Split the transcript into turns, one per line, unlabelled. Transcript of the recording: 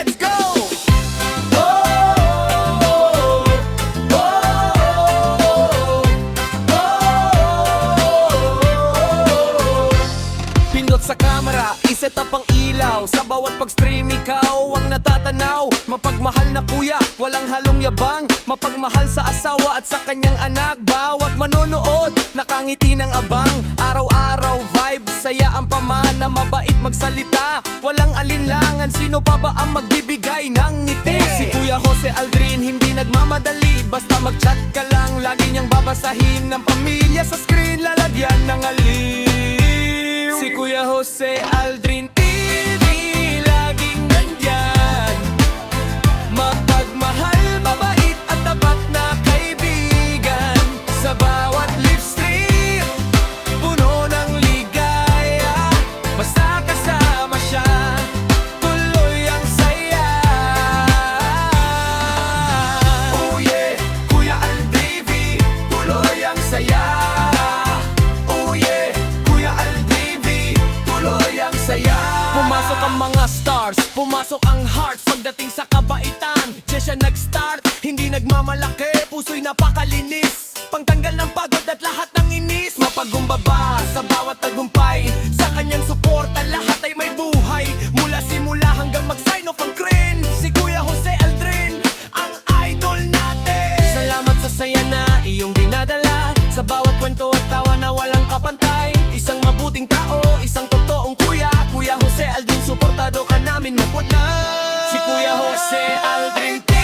let's go! Pindot sa camera, iset up ang ilaw. Sa bawat pag-stream ikaw ang natatanaw. Mapagmahal na kuya, walang halong yabang. Mapagmahal sa asawa at sa kanyang anak. Bawat manonood, nakangiti ng abang. Araw-araw vibe, saya ang pamana. Mabait magsalita, walang alinlangan. Sino pa ba ang magbibigay ng ngiti? Si Kuya Jose Aldrin, hindi nagmamadali. Basta mag-chat ka lang, lagi niyang babasahin. Ng pamilya sa screen, lalagyan ng aliw. Si Kuya Jose Aldrin TV, laging nandyan. Mapagmahal, mabait at tapat na kaibigan. Sa bawat live stream, puno ng ligaya. Basta kasama siya, tuloy ang saya. Oh yeah, Kuya Aldrin TV, tuloy ang saya. Pumasok ang mga stars, pumasok ang hearts. Pagdating sa kabaitan, siya nag-start. Hindi nagmamalaki, puso'y napakalinis. Pangtanggal ng pagod at lahat ng inis. Mapagumbaba sa bawat tagumpay. Sa kanyang suporta, lahat ay may buhay. Mula simula hanggang mag-sign off ang crane. Si Kuya Jose Aldrin, ang idol natin. Salamat sa saya na iyong dinadala. Sa bawat kwento at tawa na walang kapantay. Isang mabuting tao, isang totoong kuya. Kuya Jose Aldrin, suportado ka namin mapuna. Si Kuya Jose Aldrin.